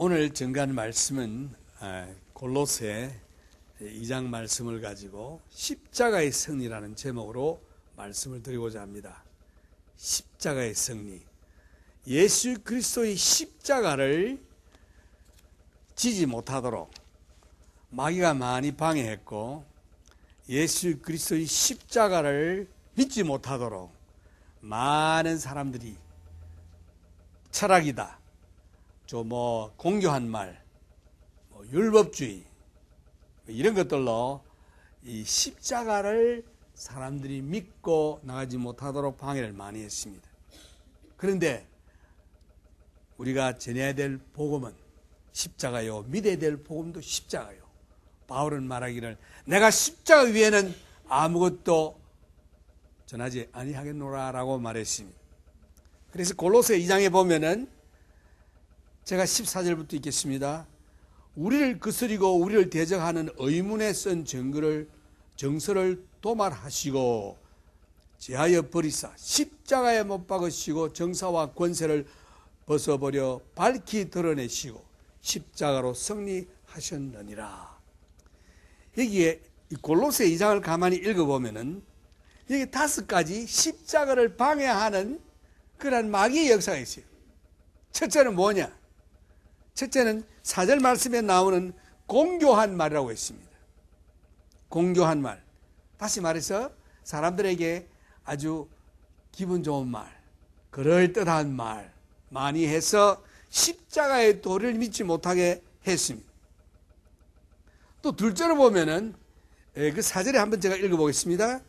오늘 전가하는 말씀은 골로새 2장 말씀을 가지고 십자가의 승리라는 제목으로 말씀을 드리고자 합니다. 십자가의 승리. 예수 그리스도의 십자가를 지지 못하도록 마귀가 많이 방해했고, 예수 그리스도의 십자가를 믿지 못하도록 많은 사람들이 철학이다, 공교한 말, 율법주의 이런 것들로 이 십자가를 사람들이 믿고 나가지 못하도록 방해를 많이 했습니다. 그런데 우리가 전해야 될 복음은 십자가요, 믿어야 될 복음도 십자가요. 바울은 말하기를 내가 십자가 위에는 아무것도 전하지 아니하겠노라 라고 말했습니다. 그래서 골로새 2장에 보면은 제가 14절부터 읽겠습니다. 우리를 거스리고 우리를 대적하는 의문에 쓴 정서를 도말하시고 제하여 버리사 십자가에 못 박으시고 정사와 권세를 벗어버려 밝히 드러내시고 십자가로 승리하셨느니라. 여기에 골로새 2장을 가만히 읽어보면은 여기 5가지 십자가를 방해하는 그런 마귀의 역사가 있어요. 첫째는 뭐냐? 첫째는 4절 말씀에 나오는 공교한 말이라고 했습니다. 공교한 말. 다시 말해서 사람들에게 아주 기분 좋은 말, 그럴듯한 말 많이 해서 십자가의 도를 믿지 못하게 했습니다. 또 둘째로 보면은 그 4절에 한번 제가 읽어보겠습니다.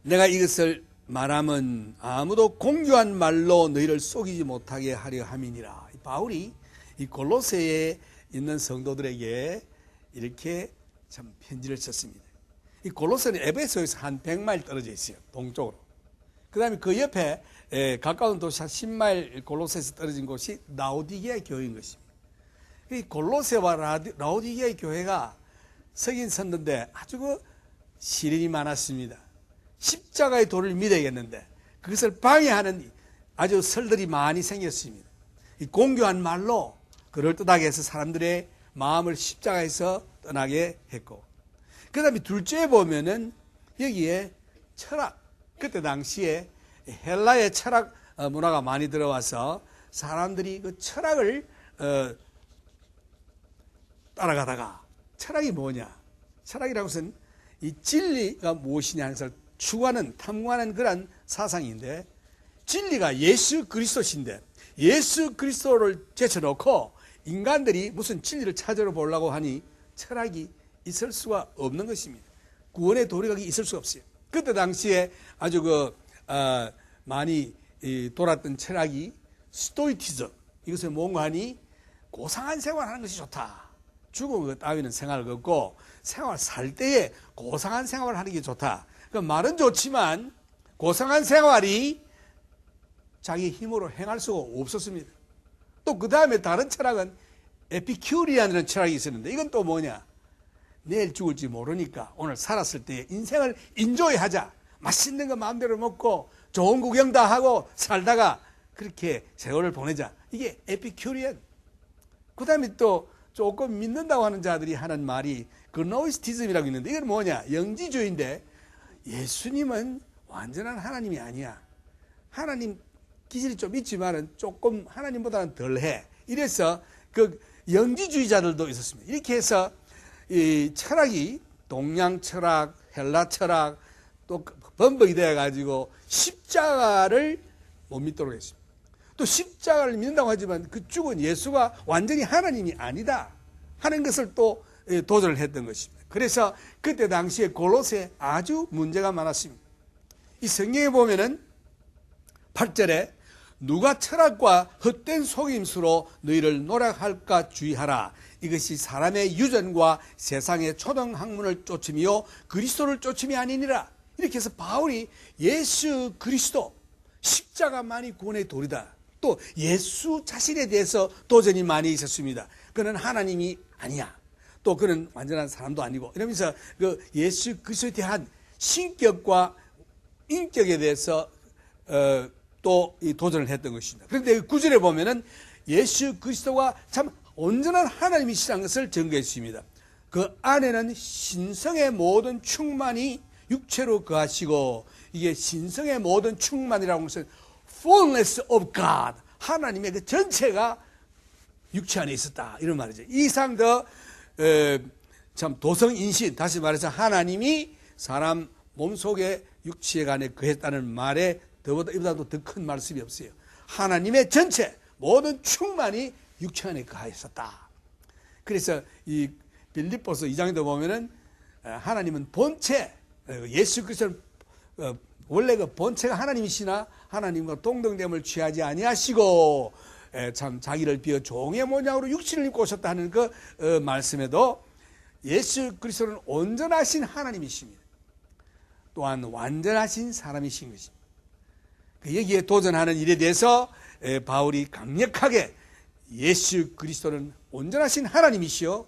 내가 이것을 말하면 아무도 공교한 말로 너희를 속이지 못하게 하려 함이니라. 바울이 이 골로새에 있는 성도들에게 이렇게 참 편지를 썼습니다. 이 골로새는 에베소에서 한 100마일 떨어져 있어요, 동쪽으로. 그 다음에 그 옆에 가까운 도시 한 10마일 골로새에서 떨어진 곳이 라오디게아 교회인 것입니다. 이 골로새와 라오디게아 교회가 서긴 섰는데 아주 그 시련이 많았습니다. 십자가의 도를 믿어야겠는데 그것을 방해하는 아주 설들이 많이 생겼습니다. 이 공교한 말로 그럴듯하게 해서 사람들의 마음을 십자가에서 떠나게 했고, 그 다음에 둘째에 보면은 여기에 철학, 그때 당시에 헬라의 철학 문화가 많이 들어와서 사람들이 그 철학을 따라가다가, 철학이 뭐냐? 철학이라는 것은 이 진리가 무엇이냐 하는 것을 추구하는, 탐구하는 그런 사상인데, 진리가 예수 그리스도신데 예수 그리스도를 제쳐놓고 인간들이 무슨 진리를 찾으러 보려고 하니 철학이 있을 수가 없는 것입니다. 구원의 도리가 있을 수가 없어요. 그때 당시에 아주 많이 돌았던 철학이 스토이티즘, 이것을 뭔가 하니 고상한 생활하는 것이 좋다. 죽은 따위는 생활을 없고 생활 살 때에 고상한 생활을 하는 게 좋다. 그 말은 좋지만 고상한 생활이 자기 힘으로 행할 수가 없었습니다. 또 그 다음에 다른 철학은 에피큐리안이라는 철학이 있었는데, 이건 또 뭐냐? 내일 죽을지 모르니까 오늘 살았을 때 인생을 인조이하자. 맛있는 거 마음대로 먹고 좋은 구경 다 하고 살다가 그렇게 세월을 보내자. 이게 에피큐리안. 그 다음에 또 조금 믿는다고 하는 자들이 하는 말이 그노이스티즘이라고 있는데, 이건 뭐냐? 영지주의인데 예수님은 완전한 하나님이 아니야. 하나님 기질이 좀 있지만은 조금 하나님보다는 덜해. 이래서 그 영지주의자들도 있었습니다. 이렇게 해서 이 철학이 동양 철학, 헬라 철학 또 범벅이 되어 가지고 십자가를 못 믿도록 했습니다. 또 십자가를 믿는다고 하지만 그 죽은 예수가 완전히 하나님이 아니다 하는 것을 또 도전을 했던 것입니다. 그래서 그때 당시에 골로새에 아주 문제가 많았습니다. 이 성경에 보면은 8절에 누가 철학과 헛된 속임수로 너희를 노력할까 주의하라. 이것이 사람의 유전과 세상의 초등학문을 쫓음이요 그리스도를 쫓음이 아니니라. 이렇게 해서 바울이 예수 그리스도 십자가만이 구원의 도리다. 또 예수 자신에 대해서 도전이 많이 있었습니다. 그는 하나님이 아니야. 또 그는 완전한 사람도 아니고, 이러면서 그 예수 그리스도에 대한 신격과 인격에 대해서 또 이 도전을 했던 것입니다. 그런데 9절에 보면은 예수 그리스도가 참 온전한 하나님이시라는 것을 증거했습니다. 그 안에는 신성의 모든 충만이 육체로 거하시고, 이게 신성의 모든 충만이라고 하는 것은 fullness of God, 하나님의 그 전체가 육체 안에 있었다, 이런 말이죠. 이상 더 참 도성인신, 다시 말해서 하나님이 사람 몸속에 육체 안에 거했다는 말에 이보다도 더 큰 말씀이 없어요. 하나님의 전체 모든 충만이 육체 안에 거하였었다. 그래서 이 빌립보서 2장에도 보면은 하나님은 본체, 예수 그리스도는 원래 그 본체가 하나님이시나 하나님과 동등됨을 취하지 아니하시고 참 자기를 비어 종의 모양으로 육신을 입고 오셨다 하는 그 말씀에도 예수 그리스도는 온전하신 하나님이십니다. 또한 완전하신 사람이신 것입니다. 여기에 도전하는 일에 대해서 바울이 강력하게 예수 그리스도는 온전하신 하나님이시요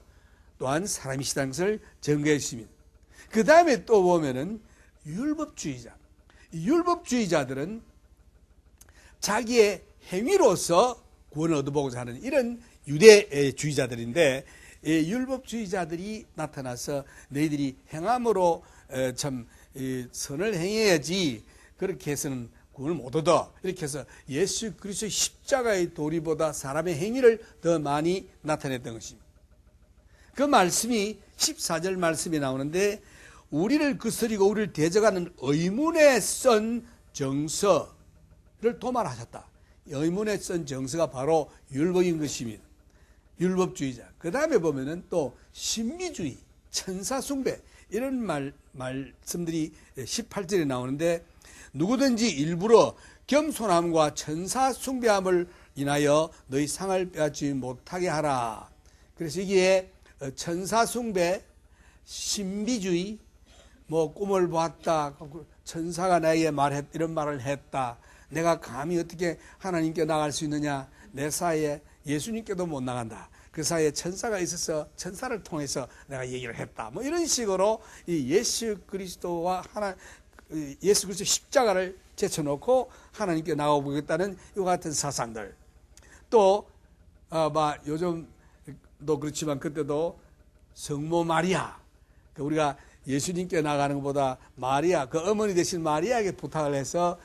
또한 사람이시다는 것을 증거했습니다. 그 다음에 또 보면은 율법주의자. 율법주의자들은 자기의 행위로서 구원을 얻어보고자 하는 이런 유대주의자들인데, 율법주의자들이 나타나서 너희들이 행함으로 참 선을 행해야지, 그렇게 해서는 구원을 못 얻어, 이렇게 해서 예수 그리스도의 십자가의 도리보다 사람의 행위를 더 많이 나타냈던 것입니다. 그 말씀이 14절 말씀이 나오는데, 우리를 거스리고 우리를 대적하는 의문에 쓴 정서를 도말하셨다. 의문에 쓴 정서가 바로 율법인 것입니다. 율법주의자. 그 다음에 보면은 또 신비주의, 천사숭배, 이런 말씀들이 18절에 나오는데, 누구든지 일부러 겸손함과 천사숭배함을 인하여 너희 상을 빼앗지 못하게 하라. 그래서 여기에 천사숭배, 신비주의, 뭐 꿈을 봤다, 천사가 나에게 이런 말을 했다, 내가 감히 어떻게 하나님께 나갈 수 있느냐, 내 사이에 예수님께도 못 나간다, 그 사이에 천사가 있어서 천사를 통해서 내가 얘기를 했다, 뭐 이런 식으로 이 예수 그리스도 십자가를 제쳐놓고 하나님께 나가보겠다는 이와 같은 사상들. 또 요즘도 그렇지만 그때도 성모 마리아, 우리가 예수님께 나가는 것보다 마리아, 그 어머니 되신 마리아에게 부탁을 해서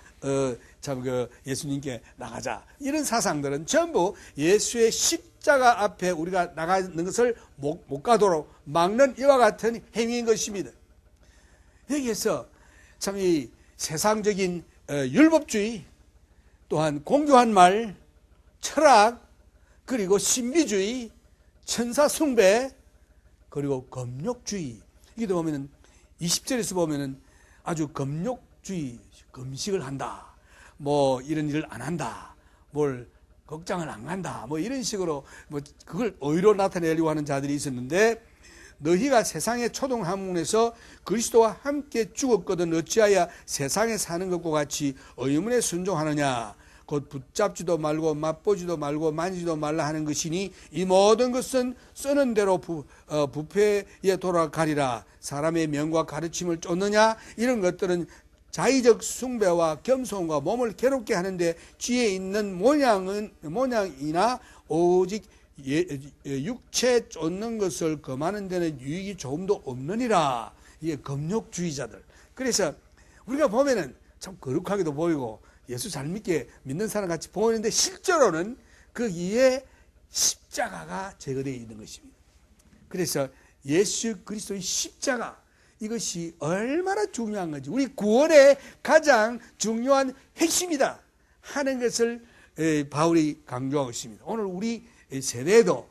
예수님께 나가자, 이런 사상들은 전부 예수의 십자가 앞에 우리가 나가는 것을 못 가도록 막는 이와 같은 행위인 것입니다. 여기에서 참 이 세상적인 율법주의, 또한 공교한 말, 철학, 그리고 신비주의, 천사숭배, 그리고 금욕주의, 이게 보면은 20절에서 보면은 아주 금욕주의, 금식을 한다, 뭐 이런 일을 안 한다, 뭘 걱정을 안 한다, 뭐 이런 식으로 뭐 그걸 의로 나타내려고 하는 자들이 있었는데, 너희가 세상의 초동학문에서 그리스도와 함께 죽었거든 어찌하여 세상에 사는 것과 같이 의문에 순종하느냐. 곧 붙잡지도 말고 맛보지도 말고 만지지도 말라 하는 것이니 이 모든 것은 쓰는 대로 부패에 돌아가리라. 사람의 명과 가르침을 쫓느냐. 이런 것들은 자의적 숭배와 겸손과 몸을 괴롭게 하는데 지혜 있는 모양이나 오직 육체 쫓는 것을 금하는 데는 유익이 조금도 없느니라. 이게 금욕주의자들. 그래서 우리가 보면은 참 거룩하게도 보이고 예수 잘 믿는 사람 같이 보이는데, 실제로는 그 이에 십자가가 제거되어 있는 것입니다. 그래서 예수 그리스도의 십자가, 이것이 얼마나 중요한 건지, 우리 구원의 가장 중요한 핵심이다 하는 것을 바울이 강조하고 있습니다. 오늘 우리 세대에도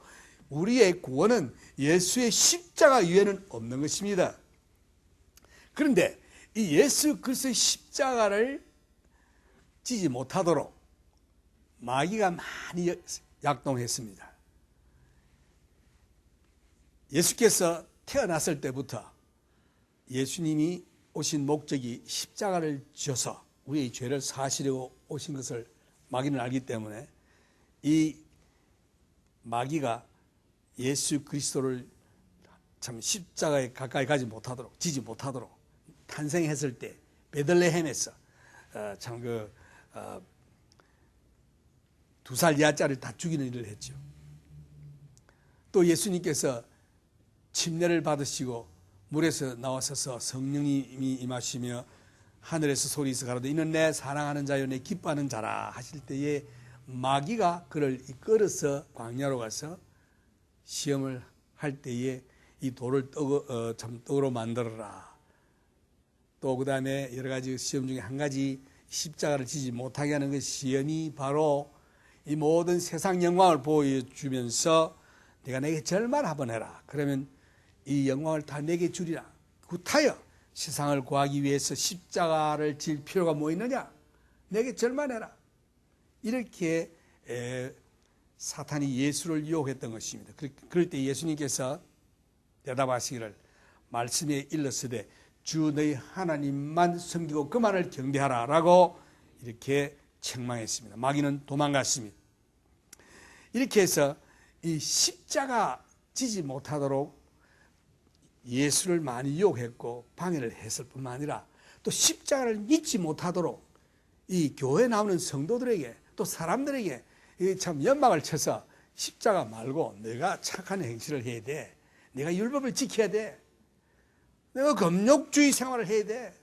우리의 구원은 예수의 십자가 이외에는 없는 것입니다. 그런데 이 예수 그리스도의 십자가를 지지 못하도록 마귀가 많이 약동했습니다. 예수께서 태어났을 때부터 예수님이 오신 목적이 십자가를 지어서 우리의 죄를 사시려고 오신 것을 마귀는 알기 때문에, 이 마귀가 예수 그리스도를 참 십자가에 가까이 가지 못하도록, 지지 못하도록, 탄생했을 때 베들레헴에서 2살 이하짜리를 다 죽이는 일을 했죠. 또 예수님께서 침례를 받으시고 물에서 나와서서 성령님이 임하시며 하늘에서 소리에서 가로되 이는 내 사랑하는 자요 내 기뻐하는 자라 하실 때에 마귀가 그를 이끌어서 광야로 가서 시험을 할 때에 이 돌을 떡으로 만들어라. 또 그 다음에 여러 가지 시험 중에 한 가지 십자가를 지지 못하게 하는 그 시험이 바로 이 모든 세상 영광을 보여주면서 네가 내게 절만 한번 해라. 그러면 이 영광을 다 내게 주리라. 구타여 세상을 구하기 위해서 십자가를 질 필요가 뭐 있느냐? 내게 절만해라. 이렇게 사탄이 예수를 유혹했던 것입니다. 그럴 때 예수님께서 대답하시기를 말씀에 일렀으되 주 너희 하나님만 섬기고 그만을 경배하라 라고 이렇게 책망했습니다. 마귀는 도망갔습니다. 이렇게 해서 이 십자가 지지 못하도록 예수를 많이 유혹했고 방해를 했을 뿐만 아니라 또 십자가를 믿지 못하도록 이 교회에 나오는 성도들에게 또 사람들에게 참 연막을 쳐서 십자가 말고 내가 착한 행실을 해야 돼. 내가 율법을 지켜야 돼. 내가 금욕주의 생활을 해야 돼.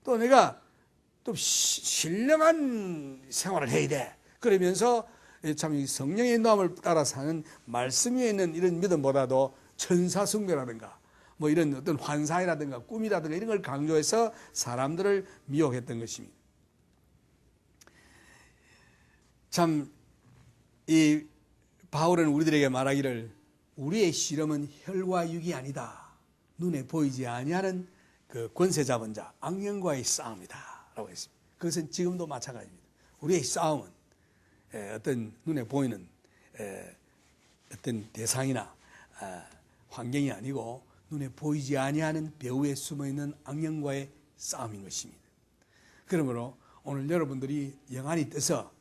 또 내가 또 신령한 생활을 해야 돼. 그러면서 참 성령의 인도함을 따라 사는 말씀 위에 있는 이런 믿음보다도 천사 숭배라든가 뭐 이런 어떤 환상이라든가 꿈이라든가 이런 걸 강조해서 사람들을 미혹했던 것입니다. 참 이 바울은 우리들에게 말하기를 우리의 실험은 혈과 육이 아니다. 눈에 보이지 아니하는 그 권세 잡은 자 악령과의 싸움이다 라고 했습니다. 그것은 지금도 마찬가지입니다. 우리의 싸움은 어떤 눈에 보이는 어떤 대상이나 환경이 아니고 눈에 보이지 아니하는 배후에 숨어있는 악령과의 싸움인 것입니다. 그러므로 오늘 여러분들이 영안이 떠서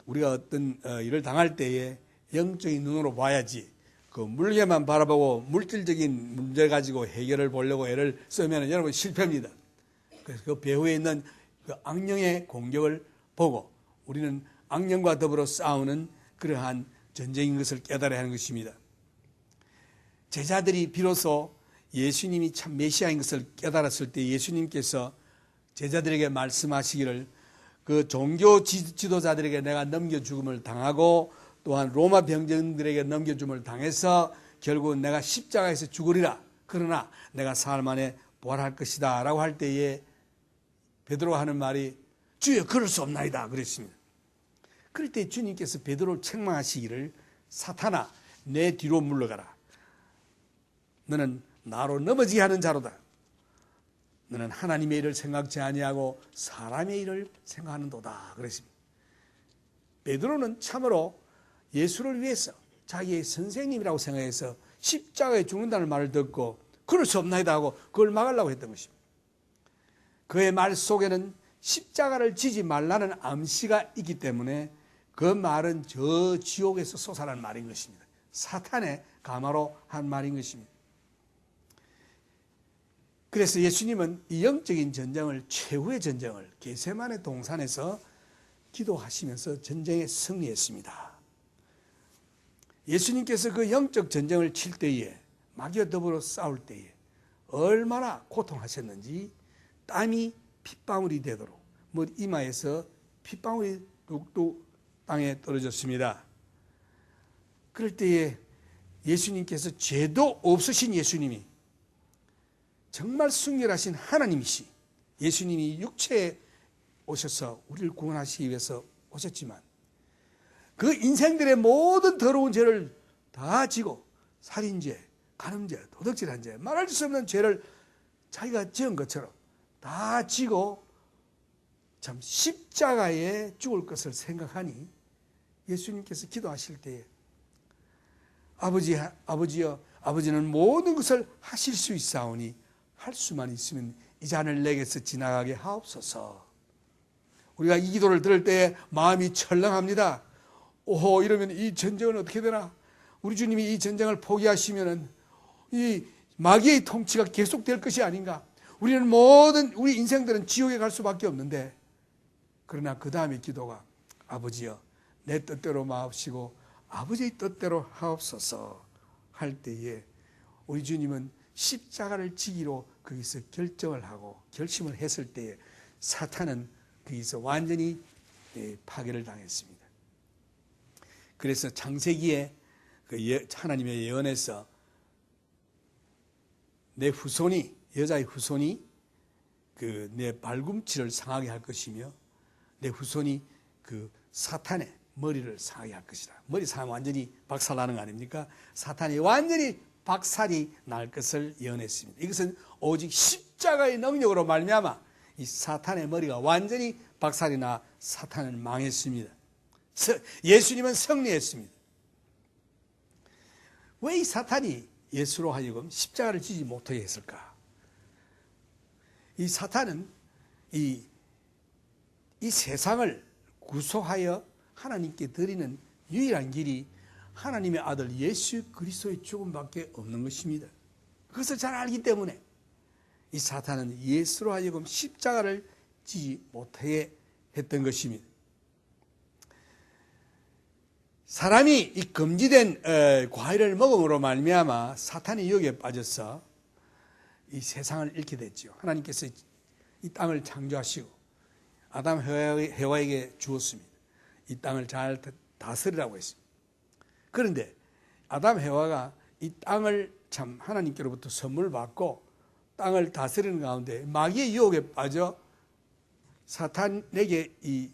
우리가 어떤 일을 당할 때에 영적인 눈으로 봐야지 그 물개만 바라보고 물질적인 문제 가지고 해결을 보려고 애를 쓰면 여러분 실패입니다. 그래서 그 배후에 있는 그 악령의 공격을 보고 우리는 악령과 더불어 싸우는 그러한 전쟁인 것을 깨달아야 하는 것입니다. 제자들이 비로소 예수님이 참 메시아인 것을 깨달았을 때 예수님께서 제자들에게 말씀하시기를 그 종교 지도자들에게 내가 넘겨죽음을 당하고 또한 로마 병정들에게 넘겨줌을 당해서 결국은 내가 십자가에서 죽으리라. 그러나 내가 사흘 만에 부활할 것이다 라고 할 때에 베드로가 하는 말이 주여 그럴 수 없나이다 그랬습니다. 그럴 때 주님께서 베드로를 책망하시기를 사탄아 내 뒤로 물러가라. 너는 나로 넘어지게 하는 자로다. 너는 하나님의 일을 생각지 아니하고 사람의 일을 생각하는도다 그랬습니다. 베드로는 참으로 예수를 위해서 자기의 선생님이라고 생각해서 십자가에 죽는다는 말을 듣고 그럴 수 없나이다 하고 그걸 막으려고 했던 것입니다. 그의 말 속에는 십자가를 지지 말라는 암시가 있기 때문에 그 말은 저 지옥에서 솟아난 말인 것입니다. 사탄의 가마로 한 말인 것입니다. 그래서 예수님은 이 영적인 전쟁을 최후의 전쟁을 겟세마네 동산에서 기도하시면서 전쟁에 승리했습니다. 예수님께서 그 영적 전쟁을 칠 때에 마귀와 더불어 싸울 때에 얼마나 고통하셨는지 땀이 핏방울이 되도록 이마에서 핏방울이 뚝뚝 땅에 떨어졌습니다. 그럴 때에 예수님께서 죄도 없으신 예수님이 정말 순결하신 하나님이시 예수님이 육체에 오셔서 우리를 구원하시기 위해서 오셨지만 그 인생들의 모든 더러운 죄를 다 지고 살인죄, 간음죄, 도둑질한 죄, 말할 수 없는 죄를 자기가 지은 것처럼 다 지고 참 십자가에 죽을 것을 생각하니 예수님께서 기도하실 때에 아버지여 아버지는 모든 것을 하실 수 있사오니 할 수만 있으면 이 잔을 내게서 지나가게 하옵소서. 우리가 이 기도를 들을 때에 마음이 철렁합니다. 오호 이러면 이 전쟁은 어떻게 되나? 우리 주님이 이 전쟁을 포기하시면은 이 마귀의 통치가 계속될 것이 아닌가? 우리는 우리 인생들은 지옥에 갈 수밖에 없는데 그러나 그 다음에 기도가 아버지여 내 뜻대로 마옵시고 아버지의 뜻대로 하옵소서 할 때에 우리 주님은 십자가를 지기로 거기서 결정을 하고 결심을 했을 때에 사탄은 거기서 완전히 파괴를 당했습니다. 그래서 창세기에 하나님의 예언에서 내 후손이, 여자의 후손이 내 발꿈치를 상하게 할 것이며 내 후손이 사탄의 머리를 상하게 할 것이다. 머리 상하면 완전히 박살나는 거 아닙니까? 사탄이 완전히 박살이 날 것을 예언했습니다. 이것은 오직 십자가의 능력으로 말미암아 이 사탄의 머리가 완전히 박살이 나 사탄은 망했습니다. 예수님은 승리했습니다. 왜 이 사탄이 예수로 하여금 십자가를 지지 못하게 했을까? 이 사탄은 이 세상을 구속하여 하나님께 드리는 유일한 길이 하나님의 아들 예수 그리스도의 죽음밖에 없는 것입니다. 그것을 잘 알기 때문에 이 사탄은 예수로 하여금 십자가를 지지 못하게 했던 것입니다. 사람이 이 금지된 과일을 먹음으로 말미암아 사탄의 유혹에 빠져서 이 세상을 잃게 됐죠. 하나님께서 이 땅을 창조하시고 아담 해와에게 주었습니다. 이 땅을 잘 다스리라고 했습니다. 그런데 아담 해와가 이 땅을 참 하나님께로부터 선물을 받고 땅을 다스리는 가운데 마귀의 유혹에 빠져 사탄에게 이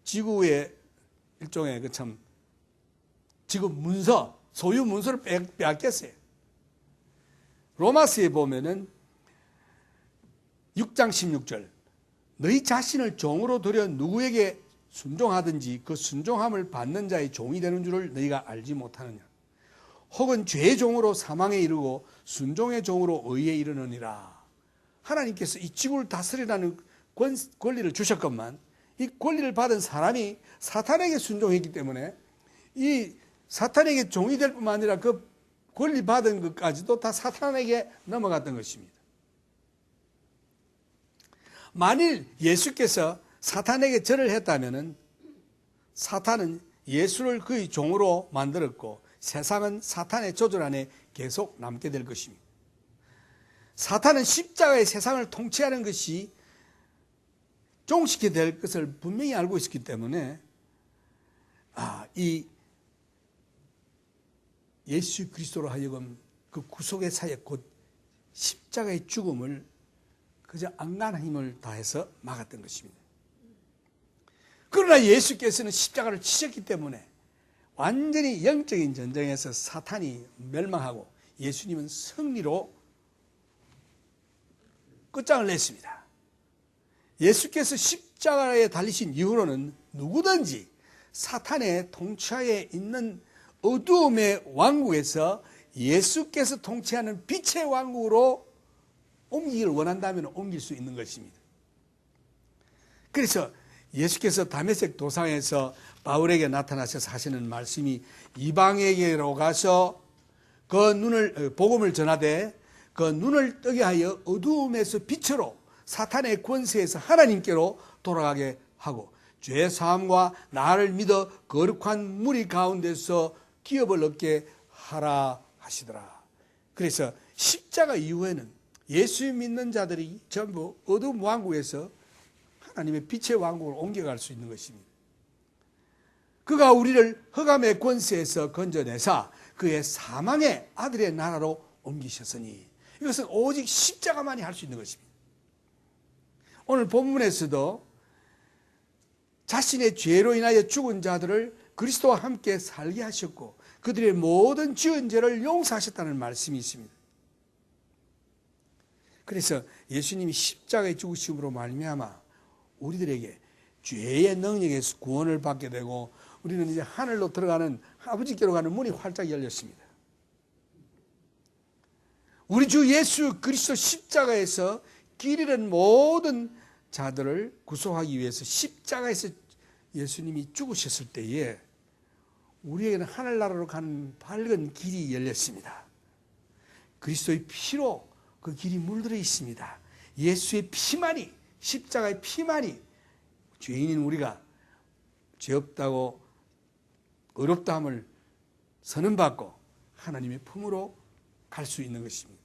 지구의 일종의 지구 문서, 소유 문서를 빼앗겼어요. 로마서에 보면은 6장 16절 너희 자신을 종으로 들여 누구에게 순종하든지 그 순종함을 받는 자의 종이 되는 줄을 너희가 알지 못하느냐. 혹은 죄의 종으로 사망에 이르고 순종의 종으로 의에 이르느니라. 하나님께서 이 지구를 다스리라는 권리를 주셨건만 이 권리를 받은 사람이 사탄에게 순종했기 때문에 이 사탄에게 종이 될 뿐만 아니라 그 권리 받은 것까지도 다 사탄에게 넘어갔던 것입니다. 만일 예수께서 사탄에게 절을 했다면 사탄은 예수를 그의 종으로 만들었고 세상은 사탄의 조절 안에 계속 남게 될 것입니다. 사탄은 십자가의 세상을 통치하는 것이 종식이 될 것을 분명히 알고 있었기 때문에 이 예수 그리스도로 하여금 그 구속의 사역 곧 십자가의 죽음을 그저 안간한 힘을 다해서 막았던 것입니다. 그러나 예수께서는 십자가를 치셨기 때문에 완전히 영적인 전쟁에서 사탄이 멸망하고 예수님은 승리로 끝장을 냈습니다. 예수께서 십자가에 달리신 이후로는 누구든지 사탄의 통치하에 있는 어두움의 왕국에서 예수께서 통치하는 빛의 왕국으로 옮기기를 원한다면 옮길 수 있는 것입니다. 그래서 예수께서 다메섹 도상에서 바울에게 나타나셔서 하시는 말씀이 이방에게로 가서 복음을 전하되 그 눈을 뜨게 하여 어두움에서 빛으로 사탄의 권세에서 하나님께로 돌아가게 하고 죄 사함과 나를 믿어 거룩한 무리 가운데서 기업을 얻게 하라 하시더라. 그래서 십자가 이후에는 예수 믿는 자들이 전부 어두움 왕국에서 하나님의 빛의 왕국으로 옮겨갈 수 있는 것입니다. 그가 우리를 흑암의 권세에서 건져내사 그의 사망의 아들의 나라로 옮기셨으니 이것은 오직 십자가만이 할 수 있는 것입니다. 오늘 본문에서도 자신의 죄로 인하여 죽은 자들을 그리스도와 함께 살게 하셨고 그들의 모든 지은 죄를 용서하셨다는 말씀이 있습니다. 그래서 예수님이 십자가의 죽으심으로 말미암아 우리들에게 죄의 능력에서 구원을 받게 되고 우리는 이제 하늘로 들어가는 아버지께로 가는 문이 활짝 열렸습니다. 우리 주 예수 그리스도 십자가에서 길 잃은 모든 자들을 구속하기 위해서 십자가에서 예수님이 죽으셨을 때에 우리에게는 하늘나라로 가는 밝은 길이 열렸습니다. 그리스도의 피로 그 길이 물들어 있습니다. 예수의 피만이, 십자가의 피만이 죄인인 우리가 죄 없다고 의롭다함을 선언받고 하나님의 품으로 갈 수 있는 것입니다.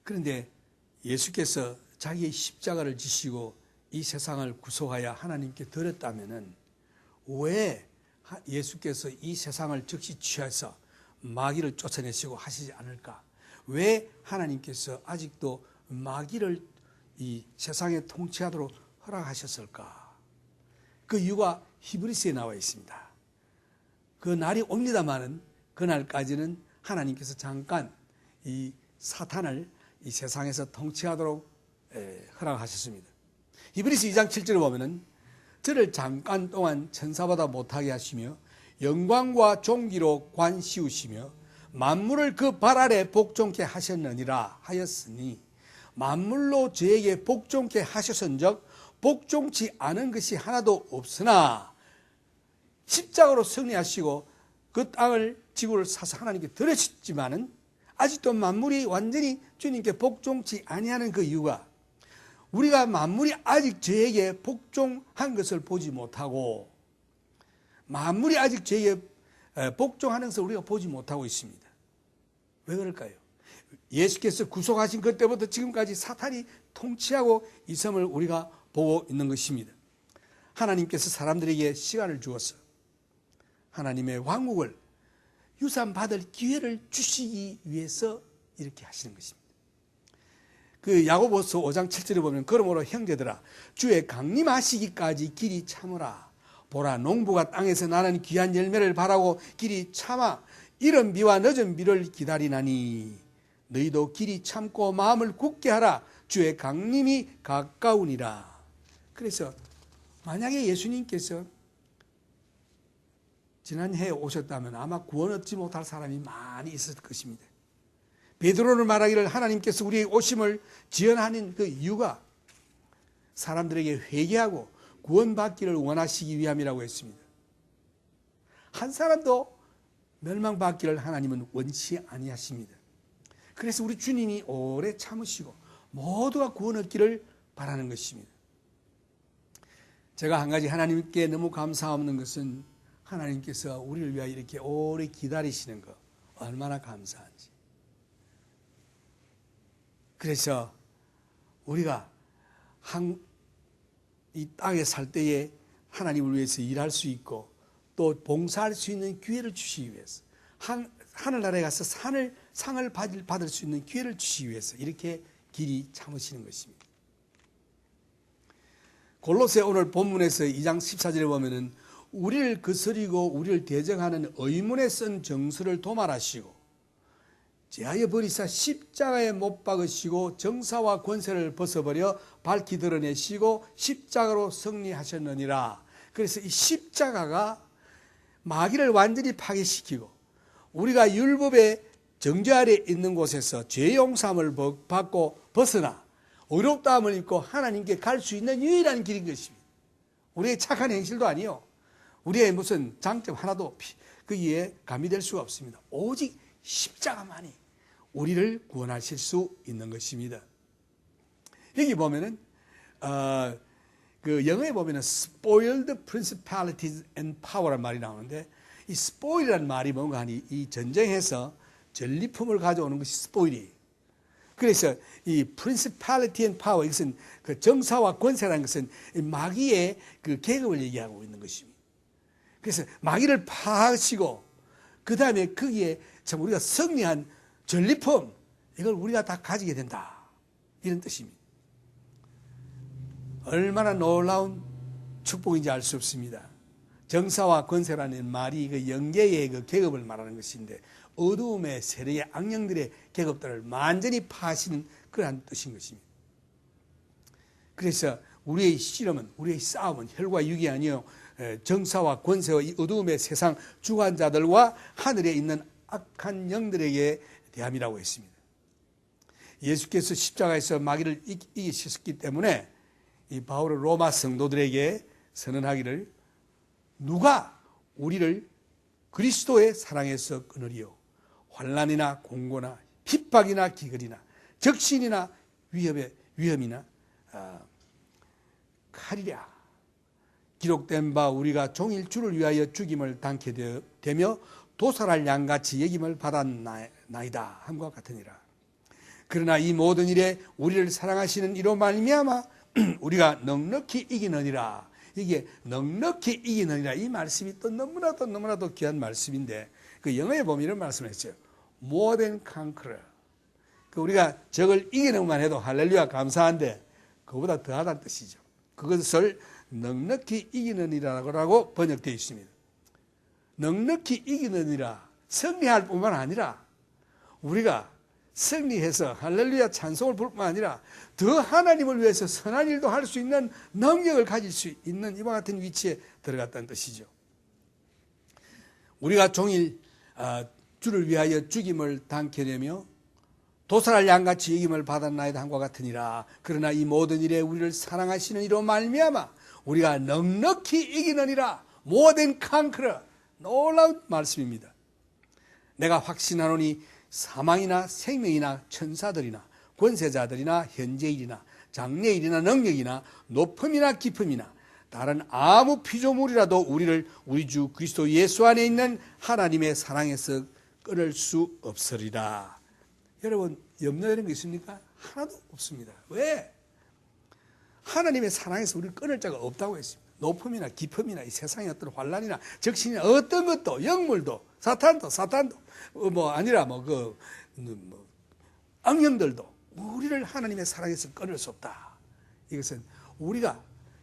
그런데 예수께서 자기의 십자가를 지시고 이 세상을 구속하여 하나님께 드렸다면은 왜 예수께서 이 세상을 즉시 취해서 마귀를 쫓아내시고 하시지 않을까? 왜 하나님께서 아직도 마귀를 이 세상에 통치하도록 허락하셨을까? 그 이유가 히브리서에 나와 있습니다. 그 날이 옵니다마는 그날까지는 하나님께서 잠깐 이 사탄을 이 세상에서 통치하도록 허락하셨습니다. 히브리서 2장 7절을 보면은 저를 잠깐 동안 천사보다 못하게 하시며 영광과 존귀로 관씌우시며 만물을 그 발 아래 복종케 하셨느니라 하였으니 만물로 저에게 복종케 하셨은즉 복종치 않은 것이 하나도 없으나 십자가로 승리하시고 그 땅을 지구를 사서 하나님께 드렸지만은 아직도 만물이 완전히 주님께 복종치 아니하는 그 이유가 우리가 만물이 아직 저에게 복종한 것을 보지 못하고 만물이 아직 저에게 복종하는 것을 우리가 보지 못하고 있습니다. 왜 그럴까요? 예수께서 구속하신 그때부터 지금까지 사탄이 통치하고 있음을 우리가 보고 있는 것입니다. 하나님께서 사람들에게 시간을 주어서 하나님의 왕국을 유산받을 기회를 주시기 위해서 이렇게 하시는 것입니다. 그 야고보서 5장 7절에 보면 그러므로 형제들아 주의 강림하시기까지 길이 참으라. 보라 농부가 땅에서 나는 귀한 열매를 바라고 길이 참아 이른 비와 늦은 비를 기다리나니 너희도 길이 참고 마음을 굳게 하라. 주의 강림이 가까우니라. 그래서 만약에 예수님께서 지난해에 오셨다면 아마 구원 얻지 못할 사람이 많이 있었을 것입니다. 베드로는 말하기를 하나님께서 우리의 오심을 지연하는 그 이유가 사람들에게 회개하고 구원받기를 원하시기 위함이라고 했습니다. 한 사람도 멸망받기를 하나님은 원치 아니하십니다. 그래서 우리 주님이 오래 참으시고 모두가 구원 얻기를 바라는 것입니다. 제가 한 가지 하나님께 너무 감사하는 것은 하나님께서 우리를 위하여 이렇게 오래 기다리시는 것 얼마나 감사한지. 그래서 우리가 이 땅에 살 때에 하나님을 위해서 일할 수 있고 또 봉사할 수 있는 기회를 주시기 위해서 하늘나라에 가서 상을 받을 수 있는 기회를 주시기 위해서 이렇게 길이 참으시는 것입니다. 골로새 오늘 본문에서 2장 14절에 보면은 우리를 거스리고 우리를 대적하는 의문에 쓴 정서를 도말하시고 제하여 버리사 십자가에 못 박으시고 정사와 권세를 벗어버려 밝히 드러내시고 십자가로 승리하셨느니라. 그래서 이 십자가가 마귀를 완전히 파괴시키고 우리가 율법의 정죄 아래 있는 곳에서 죄 용서함을 받고 벗어나 의롭다함을 입고 하나님께 갈 수 있는 유일한 길인 것입니다. 우리의 착한 행실도 아니요, 우리의 무슨 장점 하나도 거기에 가미될 수가 없습니다. 오직 십자가만이 우리를 구원하실 수 있는 것입니다. 여기 보면은 그 영어에 보면은 spoiled principalities and power라는 말이 나오는데 이 spoil이라는 말이 뭔가 하니 이 전쟁에서 전리품을 가져오는 것이 spoil이. 그래서 이 principality and power 이것은 그 정사와 권세라는 것은 마귀의 그 계급을 얘기하고 있는 것입니다. 그래서 마귀를 파하시고 그 다음에 거기에 참 우리가 승리한 전리품 이걸 우리가 다 가지게 된다 이런 뜻입니다. 얼마나 놀라운 축복인지 알 수 없습니다. 정사와 권세라는 말이 그 영계의 그 계급을 말하는 것인데 어두움의 세력의 악령들의 계급들을 완전히 파하시는 그러한 뜻인 것입니다. 그래서 우리의 씨름은 우리의 싸움은 혈과 육이 아니요 정사와 권세와 이 어두움의 세상 주관자들과 하늘에 있는 악한 영들에게 대함이라고 했습니다. 예수께서 십자가에서 마귀를 이기셨기 때문에 이 바울은 로마 성도들에게 선언하기를 누가 우리를 그리스도의 사랑에서 끊으리요 환난이나 공고나 핍박이나 기근이나 적신이나 위험이나 칼이랴 기록된 바 우리가 종일 주를 위하여 죽임을 당케 되며 도살할 양같이 여김을 받았나이다 함과 같으니라. 그러나 이 모든 일에 우리를 사랑하시는 이로 말미암아 우리가 넉넉히 이기느니라. 이게 넉넉히 이기느니라, 이 말씀이 또 너무나도 귀한 말씀인데, 그 영어에 보면 이런 말씀을 했어요. More than conqueror. 우리가 적을 이기는 것만 해도 할렐루야 감사한데 그보다 더하다는 뜻이죠. 그것을 넉넉히 이기느니라고 번역되어 있습니다. 넉넉히 이기느니라, 승리할 뿐만 아니라 우리가 승리해서 할렐루야 찬송을 부를 뿐만 아니라 더 하나님을 위해서 선한 일도 할 수 있는 능력을 가질 수 있는 이와 같은 위치에 들어갔다는 뜻이죠. 우리가 종일 주를 위하여 죽임을 당케 되며 도살할 양같이 여김을 받았나이다 함과 같으니라. 그러나 이 모든 일에 우리를 사랑하시는 이로 말미암아 우리가 넉넉히 이기느니라. More than conqueror. 놀라운 말씀입니다. 내가 확신하노니 사망이나 생명이나 천사들이나 권세자들이나 현재일이나 장래일이나 능력이나 높음이나 깊음이나 다른 아무 피조물이라도 우리를 우리 주 그리스도 예수 안에 있는 하나님의 사랑에서 끊을 수 없으리라. 여러분, 염려되는 거 있습니까? 하나도 없습니다. 왜? 하나님의 사랑에서 우리를 끊을 자가 없다고 했습니다. 높음이나 깊음이나 이 세상의 어떤 환란이나 적신이나 어떤 것도, 영물도, 사탄도 악령들도 우리를 하나님의 사랑에서 끊을 수 없다. 이것은 우리가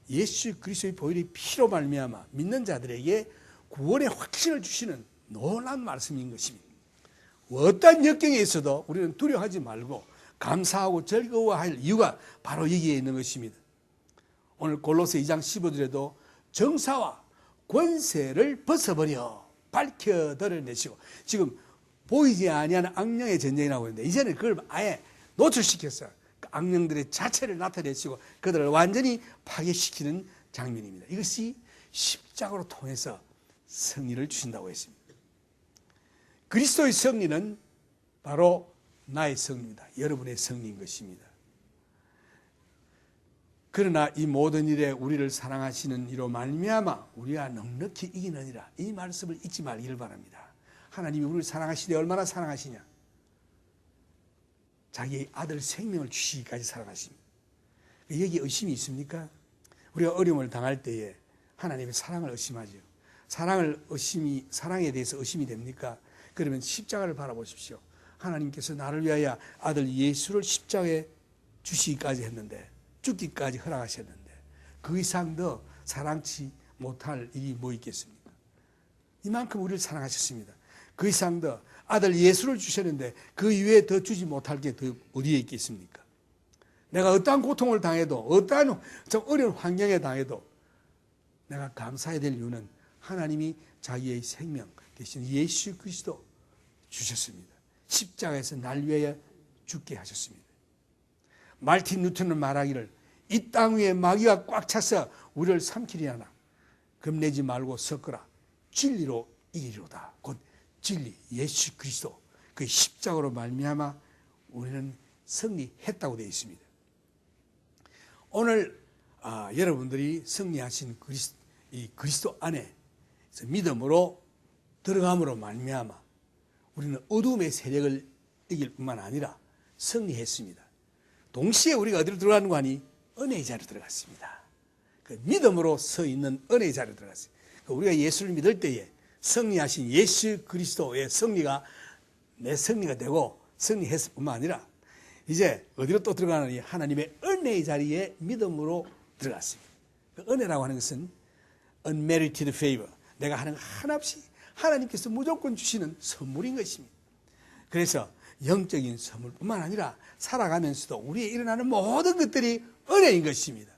예수 그리스도의 보혈의 피로 말미암아 믿는 자들에게 구원의 확신을 주시는 놀라운 말씀인 것입니다. 어떠한 역경에 있어도 우리는 두려워하지 말고 감사하고 즐거워할 이유가 바로 여기에 있는 것입니다. 오늘 골로새 2장 15절에도 정사와 권세를 벗어버려 밝혀 드러내시고, 지금 보이지 아니하는 악령의 전쟁이라고 하는데 이제는 그걸 아예 노출시켰어요. 그 악령들의 자체를 나타내시고 그들을 완전히 파괴시키는 장면입니다. 이것이 십자가로 통해서 승리를 주신다고 했습니다. 그리스도의 승리는 바로 나의 승리입니다. 여러분의 승리인 것입니다. 그러나 이 모든 일에 우리를 사랑하시는 이로 말미암아 우리가 넉넉히 이기느니라. 이 말씀을 잊지 말기를 바랍니다. 하나님이 우리를 사랑하시되 얼마나 사랑하시냐. 자기의 아들 생명을 주시기까지 사랑하십니다. 여기 의심이 있습니까? 우리가 어려움을 당할 때에 하나님의 사랑을 의심하죠. 사랑에 대해서 의심이 됩니까? 그러면 십자가를 바라보십시오. 하나님께서 나를 위하여 아들 예수를 십자가에 주시기까지 했는데, 죽기까지 허락하셨는데 그 이상 더 사랑치 못할 일이 뭐 있겠습니까? 이만큼 우리를 사랑하셨습니다. 그 이상 더 아들 예수를 주셨는데 그 이외에 더 주지 못할 게 더 어디에 있겠습니까? 내가 어떠한 고통을 당해도, 어떠한 좀 어려운 환경에 당해도 내가 감사해야 될 이유는 하나님이 자기의 생명 대신 예수 그리스도 주셨습니다. 십자가에서 날 위하여 죽게 하셨습니다. 말틴 루터는 말하기를 이 땅 위에 마귀가 꽉 차서 우리를 삼키려나 겁내지 말고 섞어라. 진리로 이기리로다. 곧 진리 예수 그리스도 그 십자가로 말미암아 우리는 승리했다고 되어 있습니다. 오늘 여러분들이 승리하신 이 그리스도 안에 믿음으로 들어감으로 말미암아 우리는 어둠의 세력을 이길 뿐만 아니라 승리했습니다. 동시에 우리가 어디로 들어가는 거 아니? 은혜의 자리로 들어갔습니다. 그 믿음으로 서 있는 은혜의 자리로 들어갔습니다. 우리가 예수를 믿을 때에 승리하신 예수 그리스도의 승리가 내 승리가 되고 승리했을 뿐만 아니라 이제 어디로 또 들어가느니 하나님의 은혜의 자리에 믿음으로 들어갔습니다. 그 은혜라고 하는 것은 unmerited favor, 내가 하는 거 하나없이 하나님께서 무조건 주시는 선물인 것입니다. 그래서 영적인 선물뿐만 아니라 살아가면서도 우리에 일어나는 모든 것들이 은혜인 것입니다.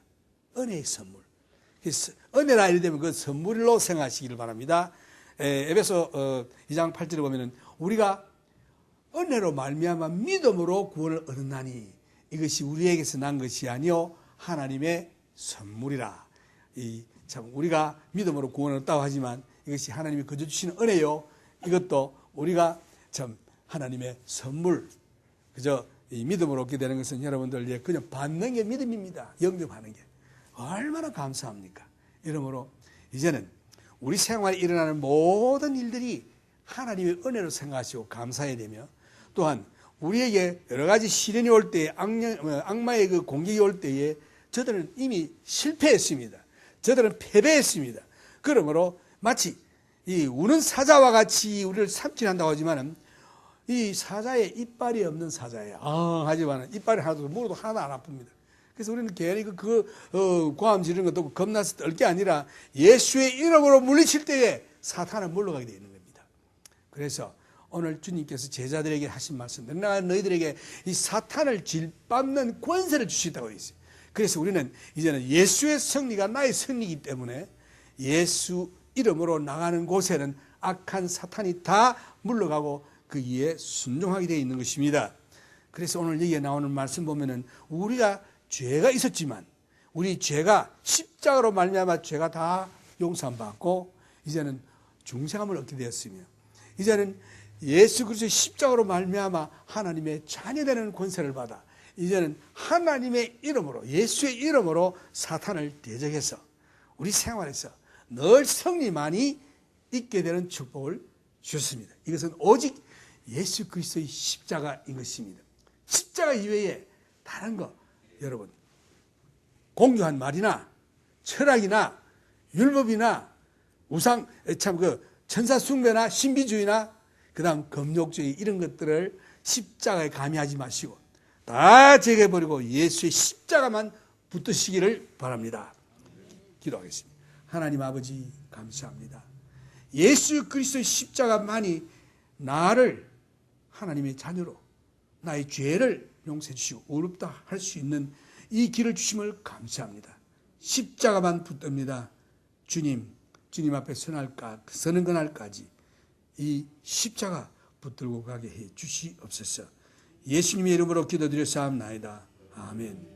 은혜의 선물. 그래서 은혜라 이르되면 그 선물로 생각하시기를 바랍니다. 에베소 2장 8절에 보면은 우리가 은혜로 말미암아 믿음으로 구원을 얻었나니 이것이 우리에게서 난 것이 아니요 하나님의 선물이라. 참 우리가 믿음으로 구원을 얻다고 하지만 이것이 하나님이 거저 주시는 은혜요. 이것도 우리가 참 하나님의 선물. 그저 이 믿음으로 얻게 되는 것은 여러분들 그냥 받는 게 믿음입니다. 영접하는 게 얼마나 감사합니까? 이러므로 이제는 우리 생활에 일어나는 모든 일들이 하나님의 은혜로 생각하시고 감사해야 되며, 또한 우리에게 여러 가지 시련이 올 때에, 악마의 그 공격이 올 때에 저들은 이미 실패했습니다. 저들은 패배했습니다. 그러므로 마치 이 우는 사자와 같이 우리를 삼킨한다고 하지만은 이 사자의 이빨이 없는 사자예요. 하지만은 이빨이 하나도 물어도 하나도 안 아픕니다. 그래서 우리는 괜히 고함 지르는 것도 겁나서 떨 게 아니라 예수의 이름으로 물리칠 때에 사탄은 물러가게 되어 있는 겁니다. 그래서 오늘 주님께서 제자들에게 하신 말씀, 내가 너희들에게 이 사탄을 질밟는 권세를 주시다고 했어요. 그래서 우리는 이제는 예수의 승리가 나의 승리이기 때문에 예수 이름으로 나가는 곳에는 악한 사탄이 다 물러가고 그 이에 순종하게 되어 있는 것입니다. 그래서 오늘 여기에 나오는 말씀 보면은 우리가 죄가 있었지만 우리 죄가 십자가로 말미암아 죄가 다 용서받고 이제는 중생함을 얻게 되었으며, 이제는 예수 그리스도의 십자가로 말미암아 하나님의 자녀되는 권세를 받아 이제는 하나님의 이름으로, 예수의 이름으로 사탄을 대적해서 우리 생활에서 늘 승리만이 있게 되는 축복을 주셨습니다. 이것은 오직 예수 그리스도의 십자가인 것입니다. 십자가 이외에 다른 거 여러분 공유한 말이나 철학이나 율법이나 우상 천사 숭배나 신비주의나 그다음 금욕주의 이런 것들을 십자가에 가미하지 마시고 다 제거해버리고 예수의 십자가만 붙드시기를 바랍니다. 기도하겠습니다. 하나님 아버지 감사합니다. 예수 그리스도의 십자가만이 나를 하나님의 자녀로 나의 죄를 용서해 주시고 의롭다 할 수 있는 이 길을 주심을 감사합니다. 십자가만 붙듭니다. 주님 앞에 서는 그날까지 이 십자가 붙들고 가게 해 주시옵소서. 예수님의 이름으로 기도드려 사옵나이다. 아멘.